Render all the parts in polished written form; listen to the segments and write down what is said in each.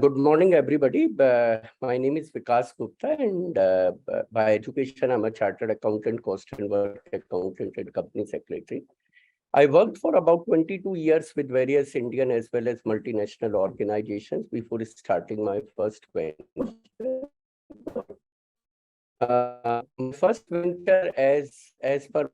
Good morning, everybody. My name is Vikas Gupta, and by education, I'm a chartered accountant, cost and work accountant, and company secretary. I worked for about 22 years with various Indian as well as multinational organizations before starting my first venture. My first venture as per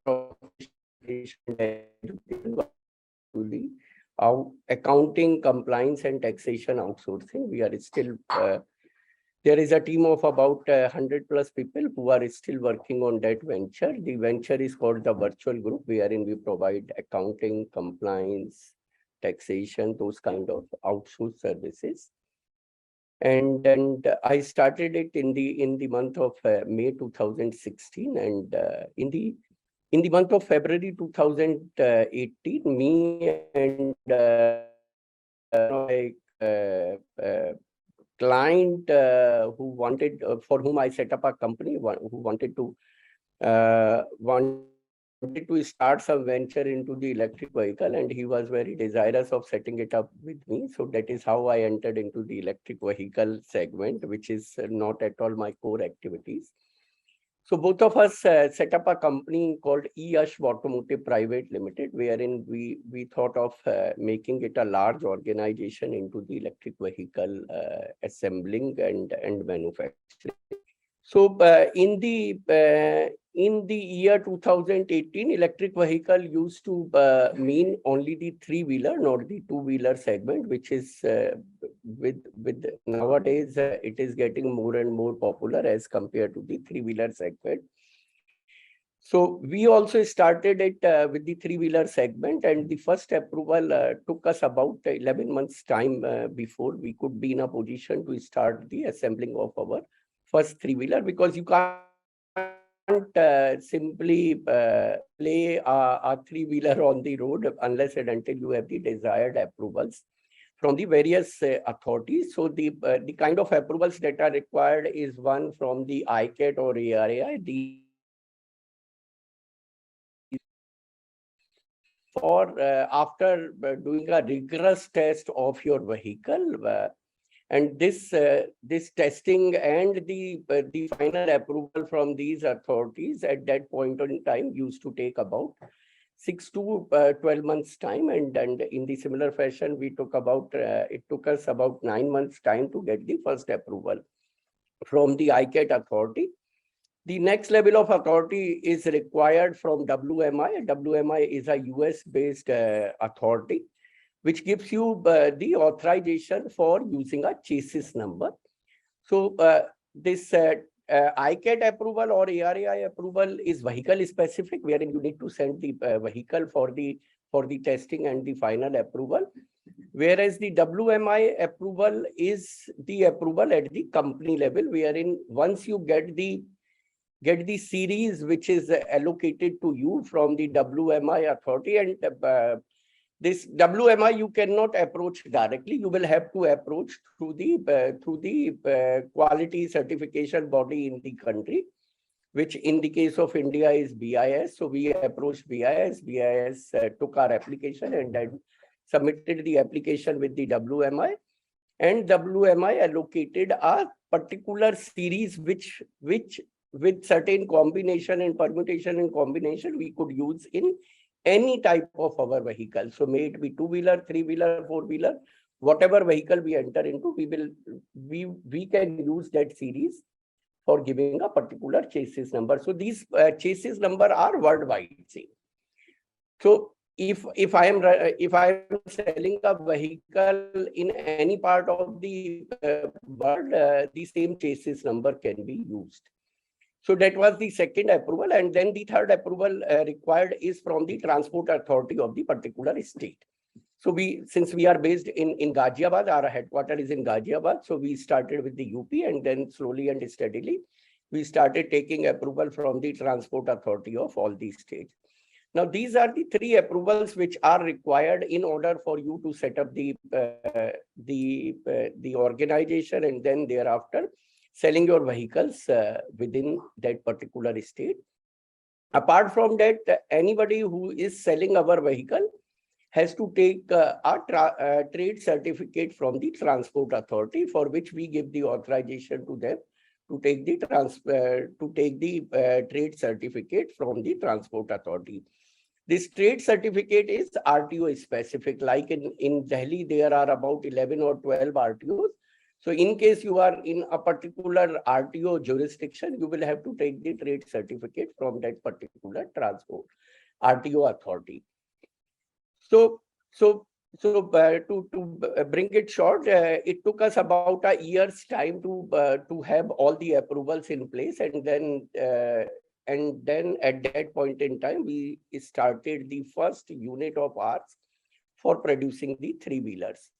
accounting, compliance, and taxation outsourcing. We are still there is a team of about 100 plus people who are still working on that venture. The venture is called the Virtual Group, wherein we provide accounting, compliance, taxation, those kind of outsourced services. And I started it in the month of May 2016, and in the month of February 2018, me and client who wanted, for whom I set up a company, who wanted to start some venture into the electric vehicle, and he was very desirous of setting it up with me. So that is how I entered into the electric vehicle segment, which is not at all my core activities. So both of us set up a company called 𝐅𝐥𝐥𝐥𝐸 Automotive Private Limited, wherein we thought of making it a large organization into the electric vehicle assembling and manufacturing. So in the year 2018, electric vehicle used to mean only the three-wheeler, not the two-wheeler segment, which is with nowadays it is getting more and more popular as compared to the three-wheeler segment. So we also started it with the three-wheeler segment, and the first approval took us about 11 months time before we could be in a position to start the assembling of our first three-wheeler, because you can't simply play a three-wheeler on the road unless and until you have the desired approvals from the various authorities. So the kind of approvals that are required is one from the ICAT or 𝐅𝐥𝐥𝐥𝐸. For after doing a rigorous test of your vehicle, and this testing and the final approval from these authorities at that point in time used to take about 6 to 12 months time, and in the similar fashion we took about it took us about 9 months time to get the first approval from the ICAT authority. The next level of authority is required from WMI. WMI is a US-based authority, which gives you the authorization for using a chassis number. So this ICAT approval or 𝐅𝐥𝐥𝐥𝐸 approval is vehicle specific, wherein you need to send the vehicle for the testing and the final approval. Whereas the WMI approval is the approval at the company level, wherein once you get the series which is allocated to you from the WMI authority, and this WMI you cannot approach directly. You will have to approach through the quality certification body in the country, which in the case of India is BIS. So we approached BIS. BIS took our application and then submitted the application with the WMI, and WMI allocated a particular series which with certain combination and permutation and combination we could use in any type of our vehicle. So may it be two-wheeler, three-wheeler, four-wheeler, whatever vehicle we enter into, we can use that series for giving a particular chassis number. So these chassis number are worldwide same. So if I am selling a vehicle in any part of the world, the same chassis number can be used. So that was the second approval, and then the third approval required is from the transport authority of the particular state. So since we are based in Ghaziabad, our headquarters is in Ghaziabad. So we started with the UP, and then slowly and steadily we started taking approval from the transport authority of all these states. Now these are the three approvals which are required in order for you to set up the organization, and then thereafter selling your vehicles within that particular state. Apart from that, anybody who is selling our vehicle has to take a trade certificate from the Transport Authority, for which we give the authorization to them to take the trade certificate from the Transport Authority. This trade certificate is RTO specific. Like in Delhi, there are about 11 or 12 RTOs. So in case you are in a particular RTO jurisdiction, you will have to take the trade certificate from that particular transport RTO authority. So to bring it short, it took us about a year's time to have all the approvals in place, and then at that point in time, we started the first unit of ours for producing the three-wheelers.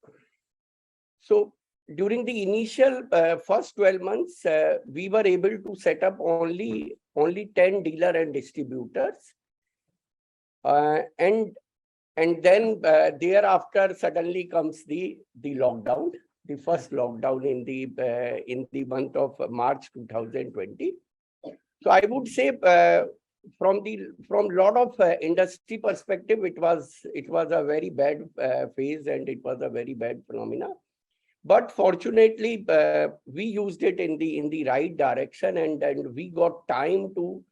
So during the initial first 12 months, we were able to set up only 10 dealer and distributors. And then thereafter suddenly comes the lockdown, the first lockdown in the month of March 2020. So I would say from lot of industry perspective, it was a very bad phase, and it was a very bad phenomena. But fortunately, we used it in the right direction, and we got time to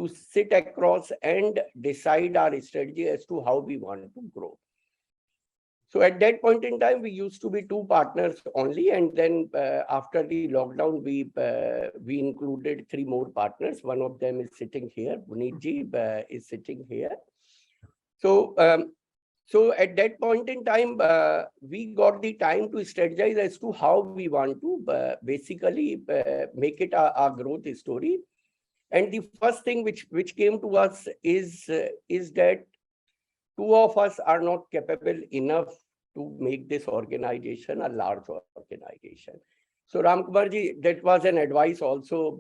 sit across and decide our strategy as to how we want to grow. So at that point in time, we used to be two partners only, and then after the lockdown, we included three more partners. One of them is sitting here. Puneetji is sitting here. So at that point in time, we got the time to strategize as to how we want to basically make it a growth story. And the first thing which came to us is that two of us are not capable enough to make this organization a large organization. So Ramkumarji, that was an advice also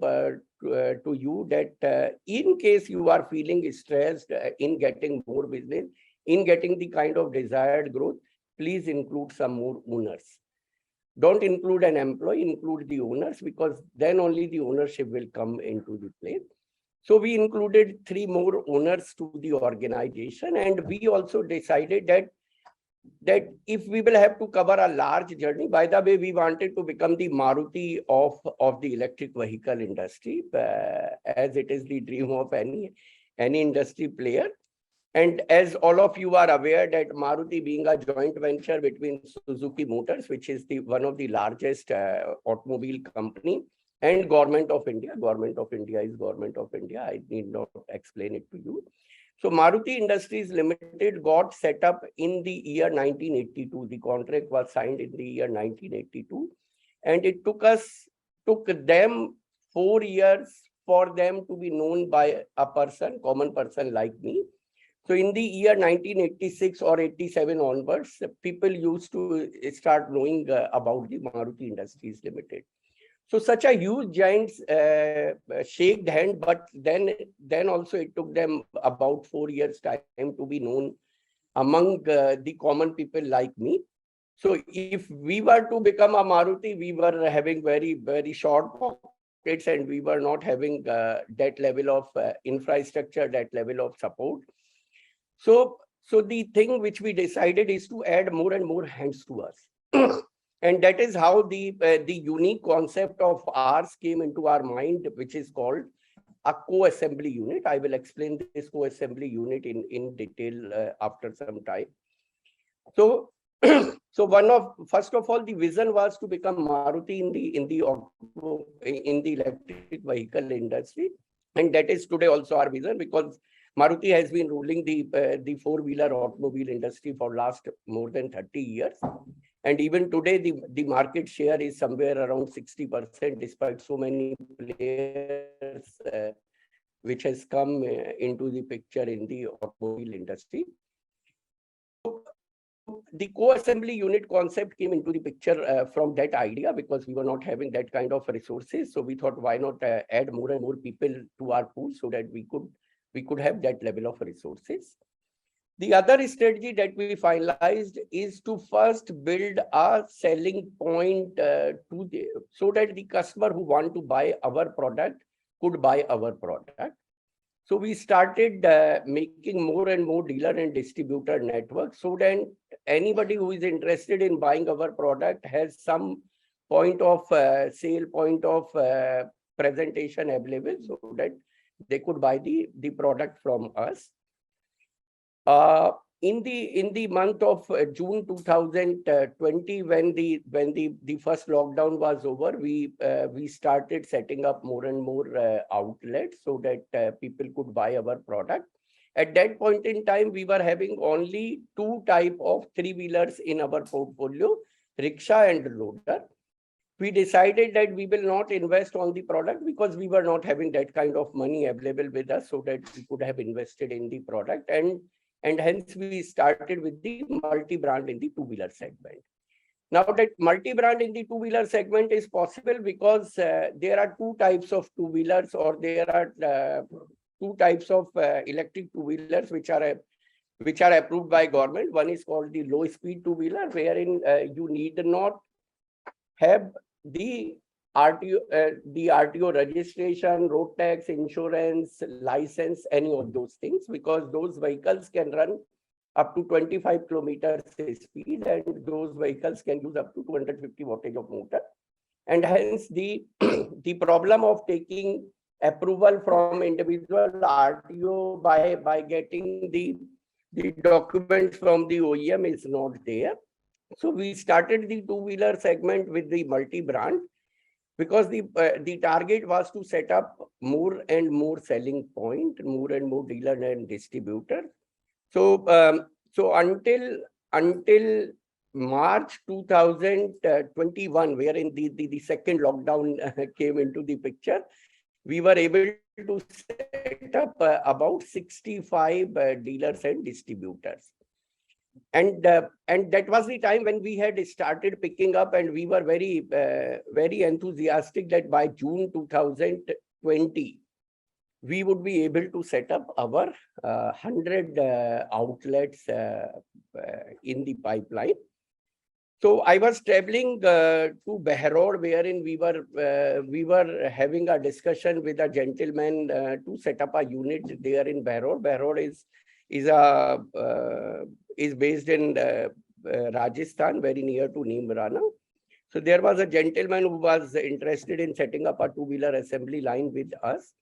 to you, that in case you are feeling stressed in getting more business, in getting the kind of desired growth, please include some more owners. Don't include an employee, include the owners, because then only the ownership will come into the play. So we included three more owners to the organization, and we also decided that if we will have to cover a large journey, by the way, we wanted to become the Maruti of the electric vehicle industry, as it is the dream of any industry player. And as all of you are aware, that Maruti, being a joint venture between Suzuki Motors, which is one of the largest automobile company, and Government of India. Government of India is Government of India. I need not explain it to you. So Maruti Industries Limited got set up in the year 1982. The contract was signed in the year 1982. And it took them 4 years for them to be known by a common person like me. So in the year 1986 or 87 onwards, people used to start knowing about the Maruti Industries Limited. So such a huge giant shaked hand, but then also it took them about 4 years time to be known among the common people like me. So if we were to become a Maruti, we were having very, very short pockets, and we were not having that level of infrastructure, that level of support. So the thing which we decided is to add more and more hands to us. And that is how the unique concept of ours came into our mind, which is called a co-assembly unit. I will explain this co-assembly unit in detail after some time. So first of all, the vision was to become Maruti in the electric vehicle industry, and that is today also our vision, because Maruti has been ruling the four-wheeler automobile industry for last more than 30 years. And even today, the market share is somewhere around 60%, despite so many players which has come into the picture in the automobile industry. The co-assembly unit concept came into the picture from that idea, because we were not having that kind of resources. So we thought, why not add more and more people to our pool so that we could have that level of resources. The other strategy that we finalized is to first build a selling point so that the customer who want to buy our product could buy our product. So we started making more and more dealer and distributor networks so that anybody who is interested in buying our product has some point of sale, point of presentation available so that they could buy the product from us. In the month of June 2020, when the first lockdown was over, we started setting up more and more outlets so that people could buy our product. At that point in time, we were having only two type of three-wheelers in our portfolio, rickshaw and loader. We decided that we will not invest on the product because we were not having that kind of money available with us so that we could have invested in the product, and hence we started with the multi-brand in the two-wheeler segment. Now that multi-brand in the two-wheeler segment is possible because there are two types of two-wheelers, or there are two types of electric two-wheelers which are approved by government. One is called the low-speed two-wheeler, wherein you need not have the RTO registration, road tax, insurance, license, any of those things, because those vehicles can run up to 25 kilometers speed, and those vehicles can use up to 250 wattage of motor. And hence the problem of taking approval from individual RTO by getting the documents from the OEM is not there. So we started the two-wheeler segment with the multi-brand because the target was to set up more and more selling point, more and more dealer and distributor. So until March 2021, wherein the second lockdown came into the picture, we were able to set up about 65 dealers and distributors. And that was the time when we had started picking up, and we were very enthusiastic that by June 2020, we would be able to set up our 100 outlets in the pipeline. So I was traveling to Behror, wherein we were having a discussion with a gentleman to set up a unit there in Behror. Behror is based in Rajasthan, very near to Neemrana. So there was a gentleman who was interested in setting up a two-wheeler assembly line with us.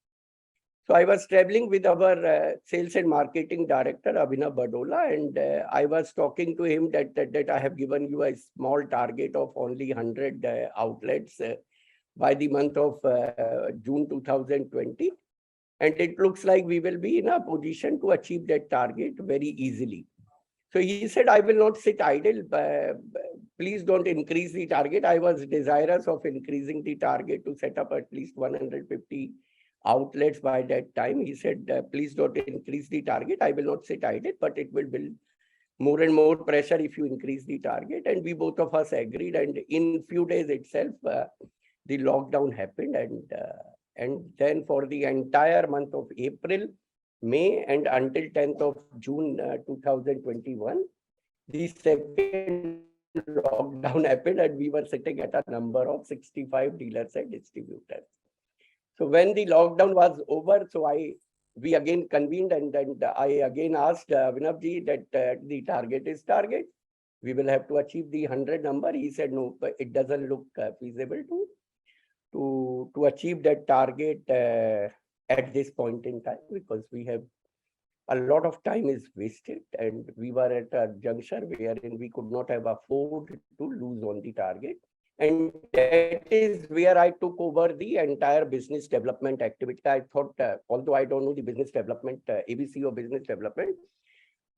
So I was traveling with our sales and marketing director, Abhinav Badola, and I was talking to him that I have given you a small target of only 100 outlets by the month of June 2020. And it looks like we will be in a position to achieve that target very easily. So he said, I will not sit idle. Please don't increase the target. I was desirous of increasing the target to set up at least 150 outlets by that time. He said, please don't increase the target. I will not sit idle, but it will build more and more pressure if you increase the target. And we both of us agreed. And in few days itself, the lockdown happened. And then for the entire month of April, May, and until 10th of June 2021, the second lockdown happened, and we were sitting at a number of 65 dealers and distributors. So when the lockdown was over, we again convened, and I again asked Vinavji that the target is target. We will have to achieve the 100 number. He said, no, but it doesn't look feasible to achieve that target at this point in time, because we have a lot of time is wasted, and we were at a juncture wherein we could not have afford to lose on the target. And that is where I took over the entire business development activity. I thought, although I don't know the business development, ABC or business development,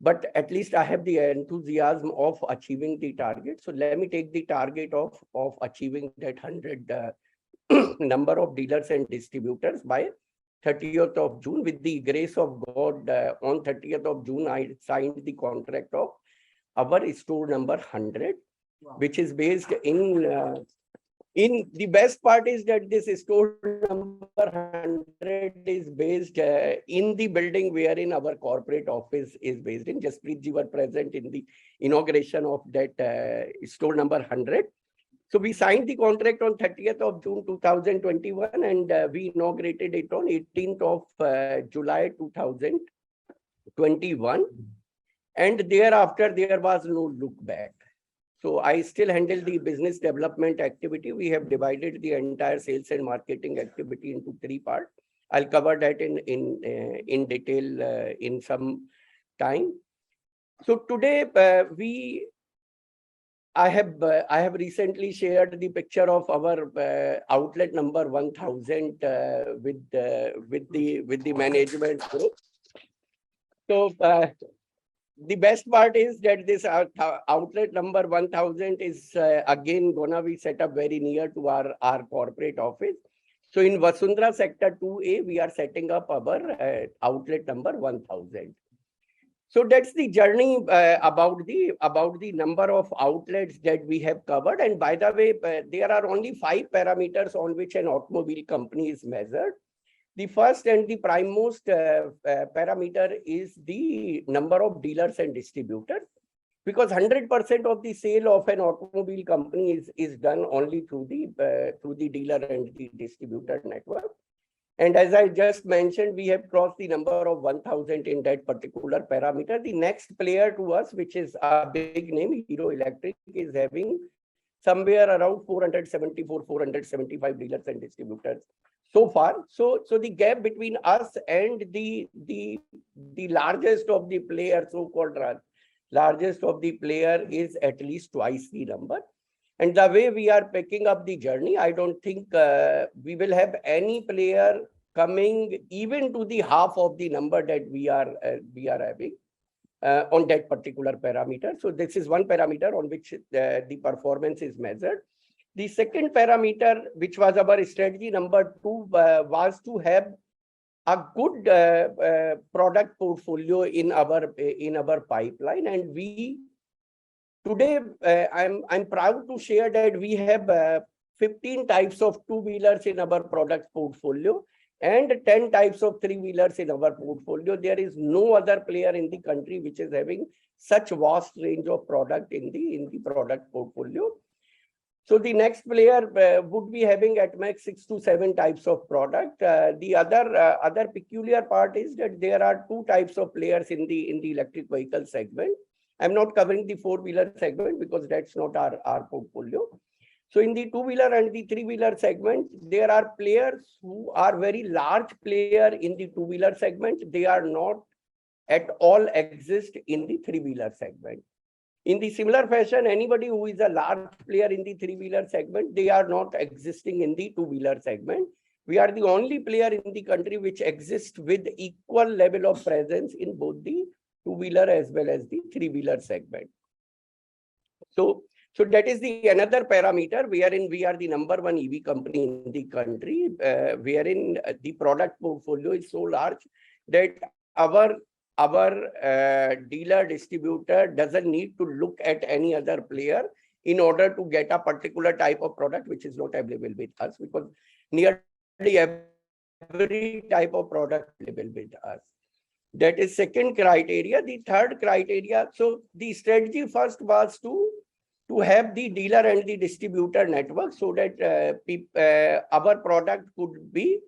but at least I have the enthusiasm of achieving the target. So let me take the target of achieving that 100 number of dealers and distributors by 30th of June. With the grace of God, on 30th of June, I signed the contract of our store number 100, wow, which is based in the best part is that this store number 100 is based in the building wherein our corporate office is based in. Jasprit ji were present in the inauguration of that store number 100. So we signed the contract on 30th of June 2021 and we inaugurated it on 18th of July 2021. And thereafter, there was no look back. So I still handle the business development activity. We have divided the entire sales and marketing activity into 3 parts. I'll cover that in detail in some time. So today I have recently shared the picture of our outlet number 1000 with the management group. So the best part is that this outlet number 1000 is again gonna be set up very near to our corporate office. So in Vasundhara Sector 2A, we are setting up our outlet number 1000. So that's the journey about the number of outlets that we have covered. And by the way, there are only 5 parameters on which an automobile company is measured. The first and the primemost parameter is the number of dealers and distributors, because 100% of the sale of an automobile company is done only through the dealer and the distributor network. And as I just mentioned, we have crossed the number of 1000 in that particular parameter. The next player to us, which is a big name, Hero Electric, is having somewhere around 474, 475 dealers and distributors so far. So the gap between us and the largest of the players, so-called largest of the player, is at least twice the number. And the way we are picking up the journey, I don't think we will have any player coming even to the half of the number that we are having on that particular parameter. So this is one parameter on which the performance is measured. The second parameter, which was our strategy number 2, was to have a good product portfolio in our pipeline. And we today, I'm proud to share that we have 15 types of 2-wheelers in our product portfolio and 10 types of 3-wheelers in our portfolio. There is no other player in the country which is having such vast range of product in the product portfolio. So the next player would be having at max 6 to 7 types of product. The other peculiar part is that there are 2 types of players in the electric vehicle segment. I'm not covering the 4-wheeler segment because that's not our portfolio. So in the 2-wheeler and the 3-wheeler segment, there are players who are very large player in the 2-wheeler segment. They are not at all exist in the 3-wheeler segment. In the similar fashion, anybody who is a large player in the 3-wheeler segment, they are not existing in the 2-wheeler segment. We are the only player in the country which exists with equal level of presence in both the 2-wheeler as well as the 3-wheeler segment. So that is the another parameter wherein we are the number 1 EV company in the country, wherein the product portfolio is so large that our dealer distributor doesn't need to look at any other player in order to get a particular type of product which is not available with us, because nearly every type of product is available with us. That is second criteria. The third criteria, so the strategy first was to have the dealer and the distributor network so that our product could be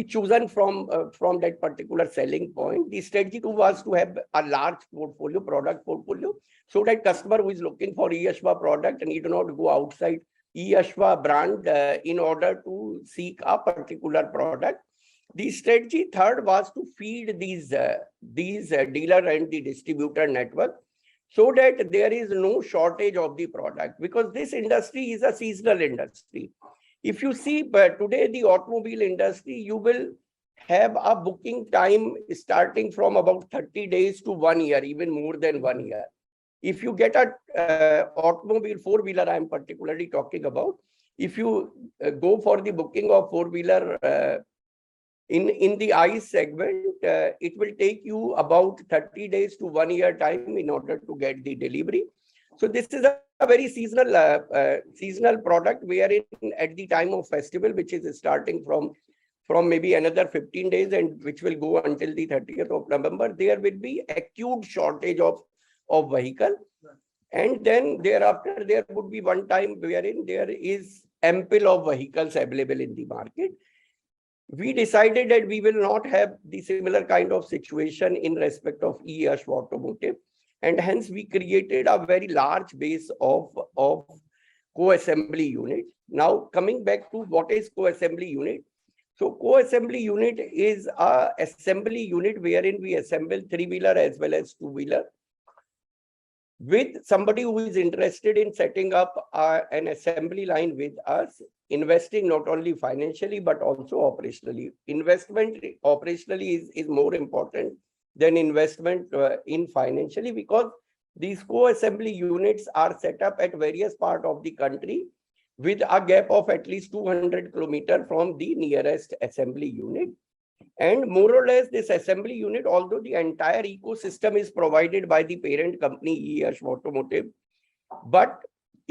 chosen from that particular selling point. The strategy 2 was to have a large product portfolio, so that customer who is looking for 𝐼𝐥𝐥𝐥 product need not go outside 𝐼𝐥𝐥𝐥 brand in order to seek a particular product. The strategy 3rd was to feed these dealer and the distributor network so that there is no shortage of the product, because this industry is a seasonal industry. If you see today the automobile industry, you will have a booking time starting from about 30 days to 1 year, even more than 1 year. If you get a automobile 4-wheeler, I am particularly talking about, if you go for the booking of 4-wheeler in the ICE segment, it will take you about 30 days to 1 year time in order to get the delivery. So this is a very seasonal product, wherein at the time of festival, which is starting from maybe another 15 days and which will go until the 30th of November, there will be acute shortage of vehicle. And then thereafter, there would be one time wherein there is ample of vehicles available in the market. We decided that we will not have the similar kind of situation in respect of 𝐸𝐥 Automotive. And hence we created a very large base of co-assembly unit. Now coming back to what is co-assembly unit. So co-assembly unit is a assembly unit wherein we assemble three-wheeler as well as two-wheeler, with somebody who is interested in setting up an assembly line with us, investing not only financially but also operationally. Investment operationally is more important than investment in financially, because these co-assembly units are set up at various parts of the country with a gap of at least 200 kilometers from the nearest assembly unit. And more or less, this assembly unit, although the entire ecosystem is provided by the parent company 𝐸𝐥 Automotive, but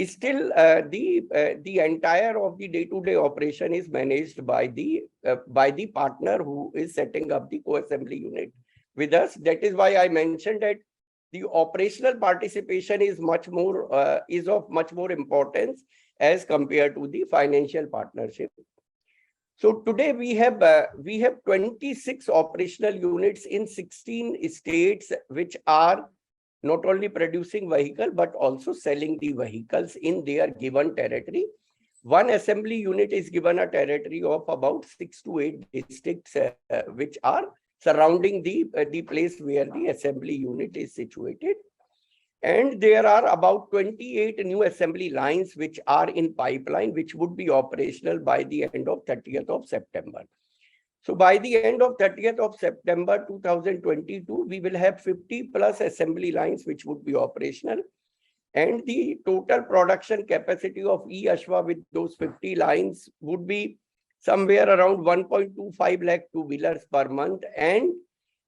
still the entire of the day-to-day operation is managed by the partner who is setting up the co-assembly unit with us. That is why I mentioned that the operational participation is of much more importance as compared to the financial partnership. So today we have 26 operational units in 16 states, which are not only producing vehicle but also selling the vehicles in their given territory. One assembly unit is given a territory of about 6 to 8 districts, which are surrounding the place where the assembly unit is situated. And there are about 28 new assembly lines which are in pipeline, which would be operational by the end of 30th of September. So by the end of 30th of September 2022, we will have 50 plus assembly lines which would be operational. And the total production capacity of 𝐸𝐴 with those 50 lines would be somewhere around 1.25 lakh two-wheelers per month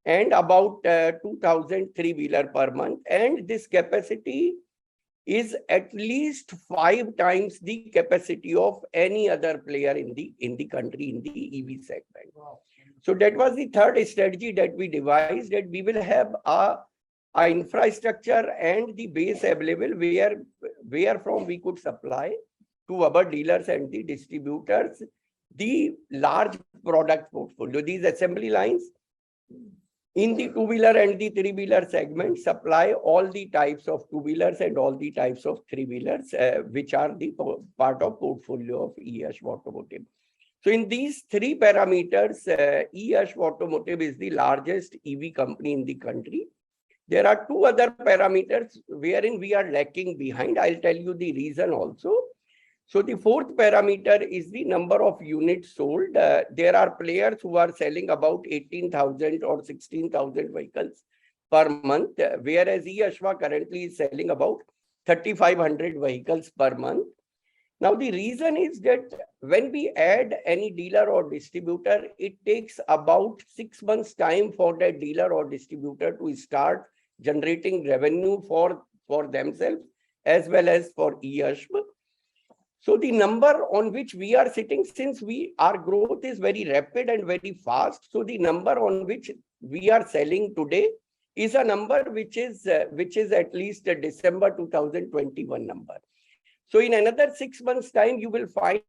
and about 2,000 three-wheeler per month. And this capacity is at least 5 times the capacity of any other player in the country in the EV segment. Wow. So that was the third strategy that we devised, that we will have a infrastructure and the base available where from we could supply to our dealers and the distributors the large product portfolio. These assembly lines in the two-wheeler and the three-wheeler segment supply all the types of two-wheelers and all the types of three-wheelers, which are the part of portfolio of 𝐸𝐥 Automotive. So in these three parameters, 𝐸𝐥 Automotive is the largest EV company in the country. There are two other parameters wherein we are lacking behind. I'll tell you the reason also. So the fourth parameter is the number of units sold. There are players who are selling about 18,000 or 16,000 vehicles per month, whereas 𝐸𝐴 currently is selling about 3,500 vehicles per month. Now, the reason is that when we add any dealer or distributor, it takes about 6 months' time for that dealer or distributor to start generating revenue for themselves as well as for 𝐸𝐴. So the number on which we are sitting, since our growth is very rapid and very fast, so the number on which we are selling today is a number which is at least a December 2021 number. So in another 6 months' time, you will find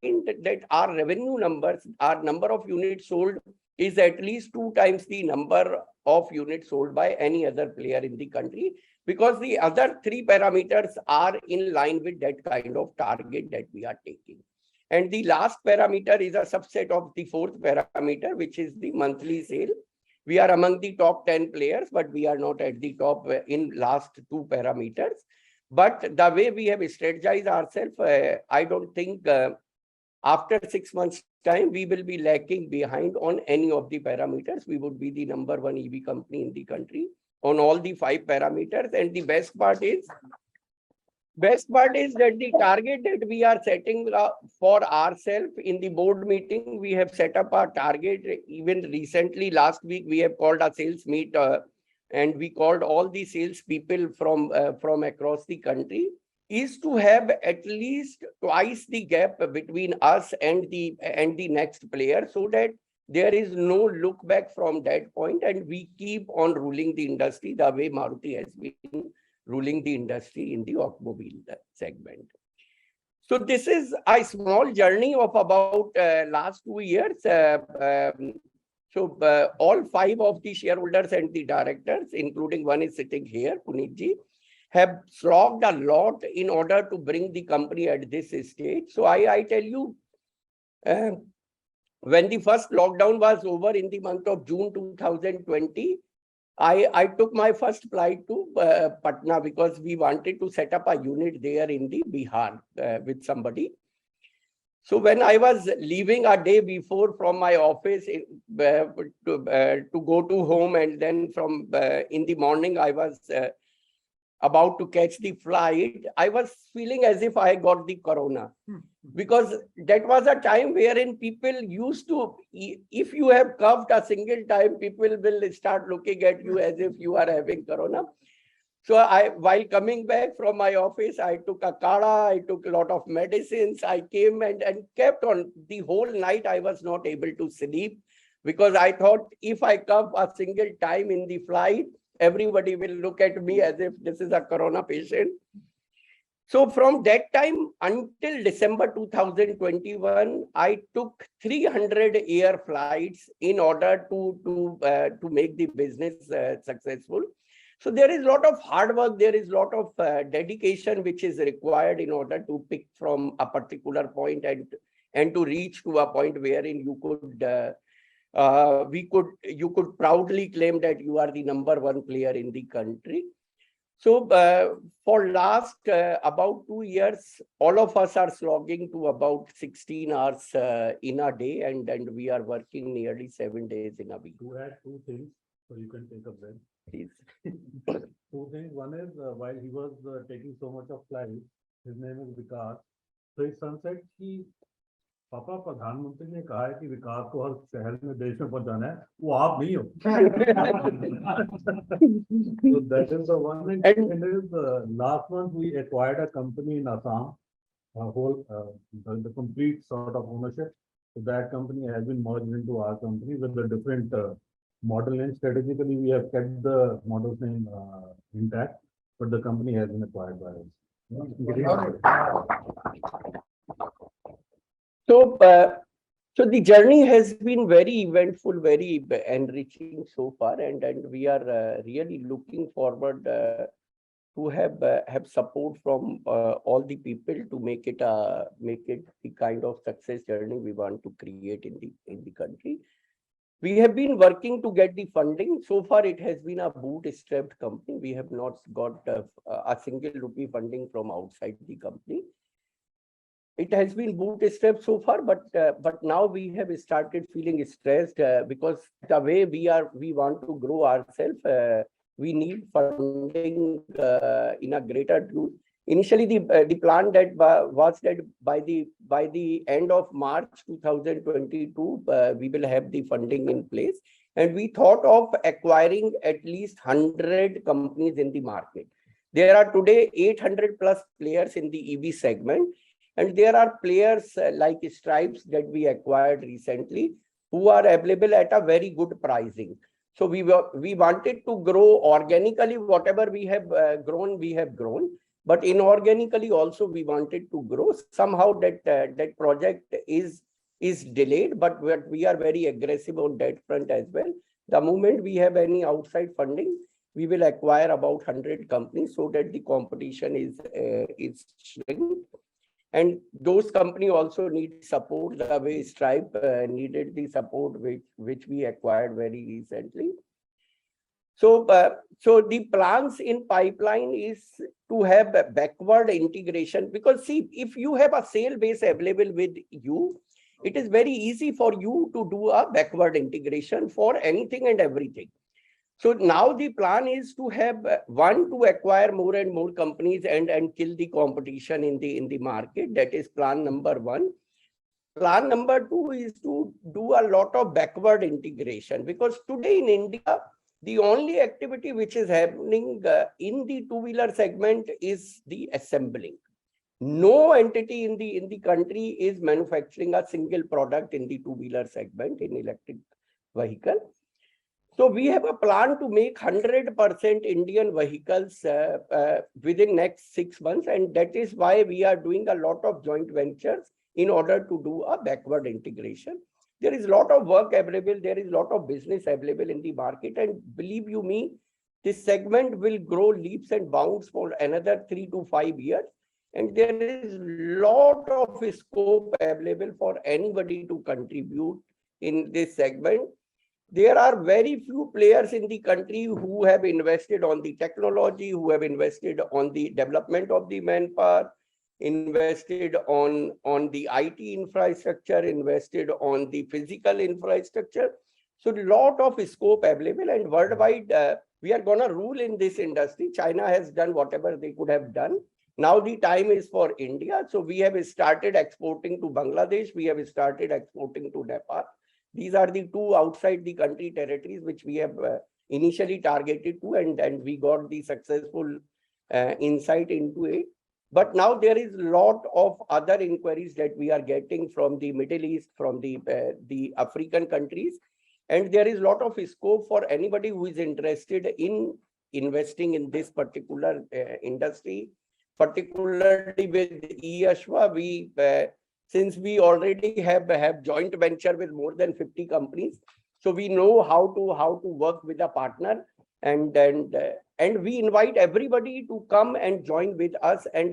that our revenue numbers, our number of units sold is at least 2 times the number of units sold by any other player in the country, because the other 3 parameters are in line with that kind of target that we are taking. And the last parameter is a subset of the fourth parameter, which is the monthly sale. We are among the top 10 players, but we are not at the top in last 2 parameters. But the way we have strategized ourselves, I don't think after 6 months' time, we will be lacking behind on any of the parameters. We would be the number 1 EV company in the country on all the 5 parameters. And the best part is that the target that we are setting for ourselves in the board meeting, we have set up our target. Even recently, last week, we have called a sales meet and we called all the sales people from across the country, is to have at least twice the gap between us and the next player, so that there is no look back from that point, and we keep on ruling the industry the way Maruti has been ruling the industry in the automobile segment. So this is a small journey of about last 2 years. All 5 of the shareholders and the directors, including one is sitting here, Puneetji, have slogged a lot in order to bring the company at this stage. So I tell you, when the first lockdown was over in the month of June 2020, I took my first flight to Patna because we wanted to set up a unit there in the Bihar with somebody. So when I was leaving a day before from my office to go to home, and then from in the morning I was about to catch the flight, I was feeling as if I got the corona. Because that was a time wherein people used to, if you have coughed a single time, people will start looking at you as if you are having corona. So while coming back from my office, I took a kada, I took a lot of medicines. I came and kept on. The whole night I was not able to sleep because I thought if I cough a single time in the flight, everybody will look at me as if this is a corona patient. So from that time until December 2021, I took 300 air flights in order to make the business successful. So there is a lot of hard work, there is a lot of dedication which is required in order to pick from a particular point and to reach to a point wherein you could proudly claim that you are the #1 player in the country. So for last about 2 years, all of us are slogging to about 16 hours in a day, and we are working nearly 7 days in a week. To add 2 things, so you can take a breath. Please. 2 things. One is while he was taking so much of flight, his name is Vikas. So his son said कि पापा प्रधानमंत्री ने कहा है कि विकास को हर शहर में देश में पहुंचाना है, वो आप नहीं हो. So that is the one. And is last month we acquired a company in Assam, the complete sort of ownership. So that company has been merged into our company with a different model name. Strategically, we have kept the model's name intact, but the company has been acquired by us. So the journey has been very eventful, very enriching so far, and we are really looking forward to have support from all the people to make it the kind of success journey we want to create in the country. We have been working to get the funding. So far, it has been a bootstrapped company. We have not got a single rupee funding from outside the company. It has been bootstrapped so far, but now we have started feeling stressed because the way we want to grow ourselves, we need funding in a greater degree. Initially, the plan that was that by the end of March 2022, we will have the funding in place, and we thought of acquiring at least 100 companies in the market. There are today 800 plus players in the EV segment, and there are players like Stripes that we acquired recently who are available at a very good pricing. So we wanted to grow organically. Whatever we have grown, we have grown. But inorganically also we wanted to grow. Somehow that project is delayed, but we are very aggressive on that front as well. The moment we have any outside funding, we will acquire about 100 companies so that the competition is shrink. And those companies also need support the way Stripe needed the support which we acquired very recently. So the plans in pipeline is to have a backward integration, because see, if you have a sale base available with you, it is very easy for you to do a backward integration for anything and everything. So now the plan is to have to acquire more and more companies and kill the competition in the market. That is plan number 1. Plan number 2 is to do a lot of backward integration, because today in India, the only activity which is happening in the two-wheeler segment is the assembling. No entity in the country is manufacturing a single product in the two-wheeler segment in electric vehicle. So we have a plan to make 100% Indian vehicles within next 6 months, and that is why we are doing a lot of joint ventures in order to do a backward integration. There is a lot of work available, there is a lot of business available in the market, and believe you me, this segment will grow leaps and bounds for another 3 to 5 years. And there is lot of scope available for anybody to contribute in this segment. There are very few players in the country who have invested on the technology, who have invested on the development of the manpower, invested on the IT infrastructure, invested on the physical infrastructure. So a lot of scope available, and worldwide, we are gonna rule in this industry. China has done whatever they could have done. Now the time is for India. So we have started exporting to Bangladesh. We have started exporting to Nepal. These are the two outside the country territories which we have initially targeted to, and we got the successful insight into it. But now there is a lot of other inquiries that we are getting from the Middle East, from the African countries. And there is a lot of scope for anybody who is interested in investing in this particular industry, particularly with 𝐅𝐥𝐥𝐥𝐸. Since we already have joint venture with more than 50 companies, so we know how to work with a partner, and we invite everybody to come and join with us and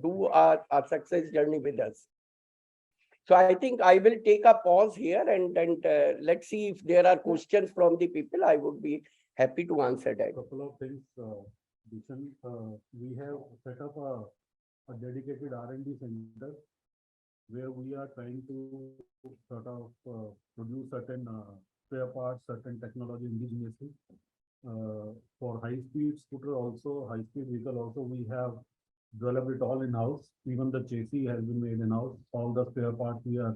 do our success journey with us. So I think I will take a pause here, and let's see if there are questions from the people. I would be happy to answer that. Couple of things, Bhushan. We have set up a dedicated R&D center where we are trying to sort of produce certain spare parts, certain technology indigenously. For high-speed scooter also, high-speed vehicle also, we have developed it all in-house. Even the chassis has been made in-house. All the spare parts we are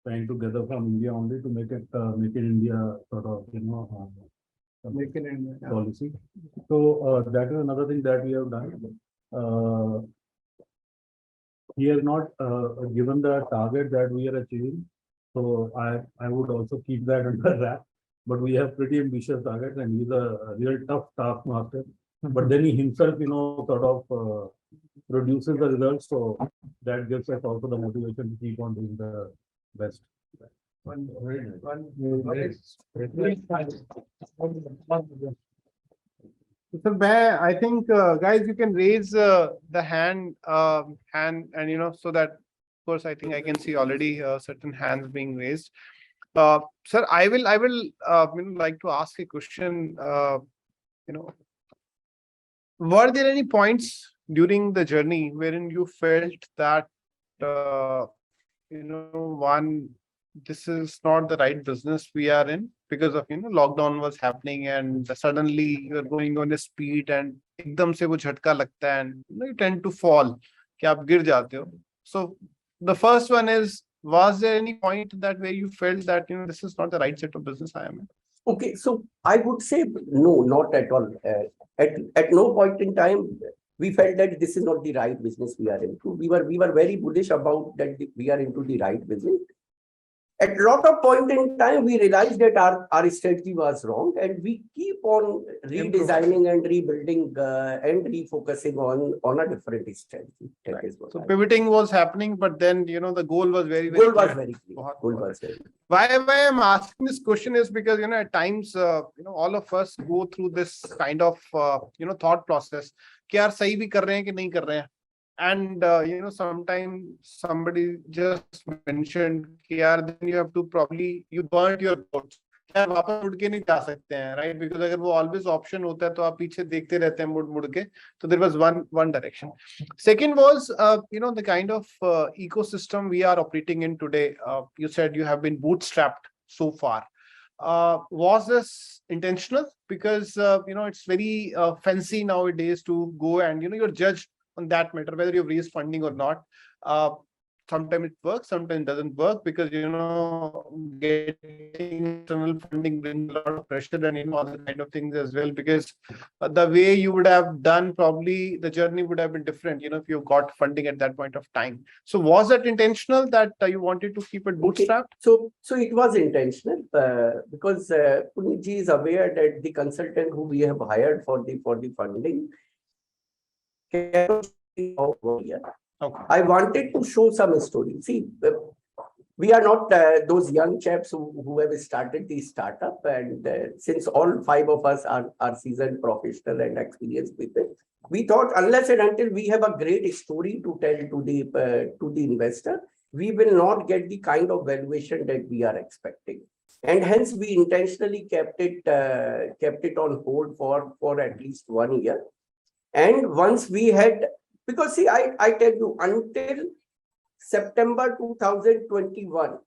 trying to gather from India only to make it India sort of, make it in policy. So that is another thing that we have done. He has not given the target that we are achieving, so I would also keep that under wrap. But we have pretty ambitious targets, and he's a real tough taskmaster. But then he himself, sort of produces the results, so that gives us also the motivation to keep on doing the best. So I think guys, you can raise the hand and so that, of course, I think I can see already certain hands being raised. Sir, I will like to ask a question. Were there any points during the journey wherein you felt that one, this is not the right business we are in, because of lockdown was happening and suddenly you are going on a speed and ekdam se wo jhatka lagta hai and you tend to fall, कि आप गिर जाते हो. So the first one is, was there any point that where you felt that this is not the right set of business I am in? Okay, so I would say no, not at all. At no point in time we felt that this is not the right business we are into. We were very bullish about that we are into the right business. At a lot of point in time, we realized that our strategy was wrong, and we keep on redesigning and rebuilding and refocusing on a different strategy. That is what. So pivoting was happening, but then the goal was very goal was very clear. Goal was very clear. Why I'm asking this question is because at times all of us go through this kind of thought process कि यार सही भी कर रहे हैं कि नहीं कर रहे हैं. And sometimes somebody just mentioned then you have to probably you burnt your boats. यार वापस मुड़ के नहीं जा सकते हैं, right? Because अगर वो always option होता है तो आप पीछे देखते रहते हैं मुड़ के. So there was one direction. Second was the kind of ecosystem we are operating in today. You said you have been bootstrapped so far. Was this intentional? Because it's very fancy nowadays to go and you're judged on that matter, whether you've raised funding or not, sometimes it works, sometimes it doesn't work, because getting external funding brings a lot of pressure and other kind of things as well, because the way you would have done, probably the journey would have been different, if you got funding at that point of time. So was that intentional, that you wanted to keep it bootstrapped? So it was intentional, because Puneet ji is aware that the consultant who we have hired for the funding cannot stay out 1 year. Okay. I wanted to show some story. See, we are not those young chaps who have started the startup, and since all 5 of us are seasoned professional and experienced people, we thought unless and until we have a great story to tell to the investor, we will not get the kind of valuation that we are expecting. And hence we intentionally kept it on hold for at least 1 year. And once we had, because see, I tell you, until September 2021,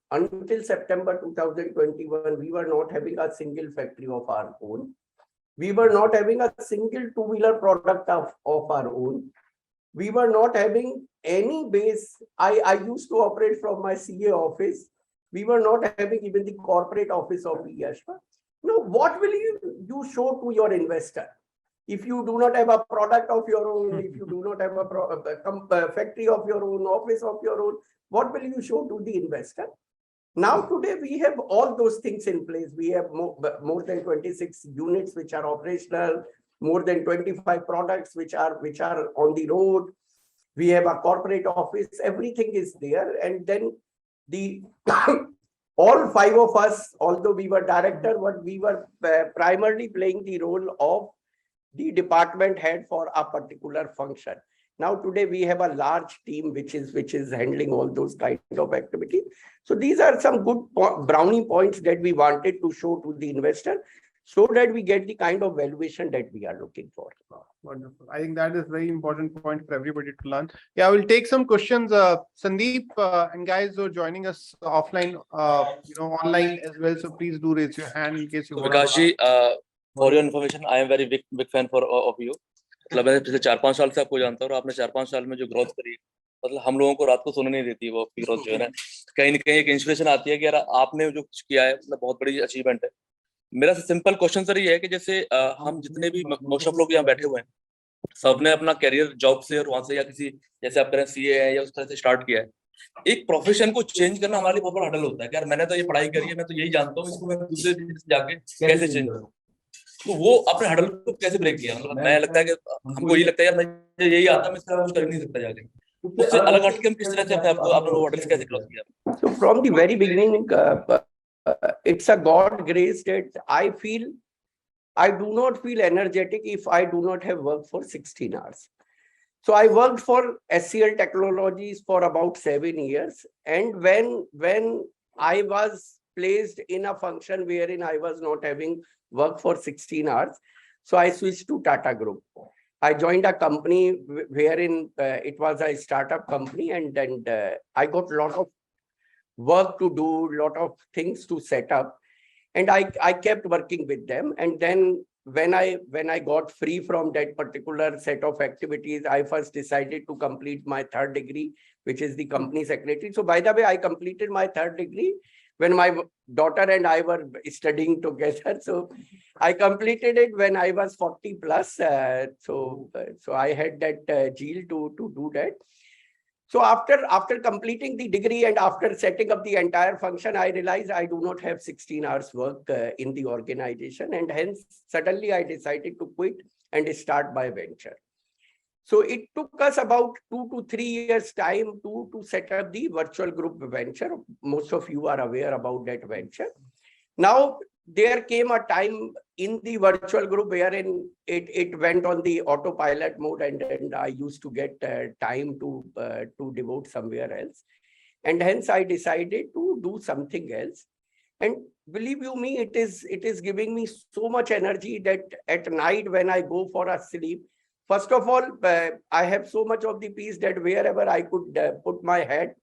we were not having a single factory of our own. We were not having a single two-wheeler product of our own. We were not having any base. I used to operate from my CA office. We were not having even the corporate office of 𝐅𝐥𝐥𝐥𝐸. Now, what will you show to your investor? If you do not have a product of your own, if you do not have a factory of your own, office of your own, what will you show to the investor? Now, today, we have all those things in place. We have more than 26 units which are operational, more than 25 products which are on the road. We have a corporate office, everything is there. And then all 5 of us, although we were director, but we were primarily playing the role of the department head for a particular function. Now today we have a large team which is handling all those kind of activities. So these are some good brownie points that we wanted to show to the investor, so that we get the kind of valuation that we are looking for. Wonderful. I think that is very important point for everybody to learn. Yeah, I will take some questions. Sandeep and guys who are joining us offline, online as well. So please do raise your hand in case you want. Vikas ji, for your information, I am very big fan of you. मतलब मैं पिछले 4-5 साल से आपको जानता हूँ, और आपने 4-5 साल में जो ग्रोथ करी, मतलब हम लोगों को रात को सोने नहीं देती वो ग्रोथ जो है ना, कहीं न कहीं एक इंस्पिरेशन आती है कि यार आपने जो कुछ किया है मतलब बहुत बड़ी अचीवमेंट है। मेरा सिंपल क्वेश्चन सर ये है कि जैसे हम जितने भी मोस्ट ऑफ लोग यहाँ बैठे हुए हैं, सबने अपना करियर जॉब से और वहां से या किसी जैसे आप करें सीए है या उस तरह से स्टार्ट किया है। एक प्रोफेशन को चेंज करना हमारे लिए बहुत बड़ा हडल होता है कि यार मैंने तो ये पढ़ाई करी है, मैं तो यही जानता हूँ, इसको मैं दूसरे जाके कैसे चेंज करूँ। तो वो अपने हडल को कैसे ब्रेक किया? मतलब मैं लगता है कि हमको ये लगता है यार मैं यही आता, मैं इसका कुछ कर नहीं सकता जाके, उससे अलग हट के हम किस तरह से अपने वो हडल्स कैसे क्रॉस किया? So from the very beginning, it's a God grace that I do not feel energetic if I do not have worked for 16 hours. So I worked for SCL Technologies for about 7 years. And when I was placed in a function wherein I was not having work for 16 hours, so I switched to Tata Group. I joined a company wherein it was a startup company, and then I got a lot of work to do, a lot of things to set up, and I kept working with them. And then when I got free from that particular set of activities, I first decided to complete my 3rd degree, which is the company secretary. So by the way, I completed my 3rd degree when my daughter and I were studying together. So I completed it when I was 40 plus. So I had that zeal to do that. So after completing the degree and after setting up the entire function, I realized I do not have 16 hours work in the organization, and hence suddenly I decided to quit and start my venture. So it took us about 2 to 3 years time to set up the virtual group venture. Most of you are aware about that venture. Now, there came a time in the virtual group wherein it went on the autopilot mode, and I used to get time to devote somewhere else. And hence I decided to do something else. And believe you me, it is giving me so much energy that at night when I go for a sleep, first of all, I have so much of the peace that wherever I could put my head,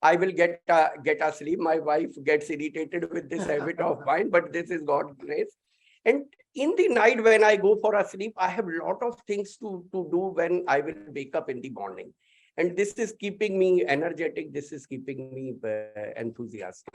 I will get a sleep. My wife gets irritated with this habit of mine, but this is God's grace. And in the night when I go for a sleep, I have a lot of things to do when I will wake up in the morning. And this is keeping me energetic. This is keeping me enthusiastic.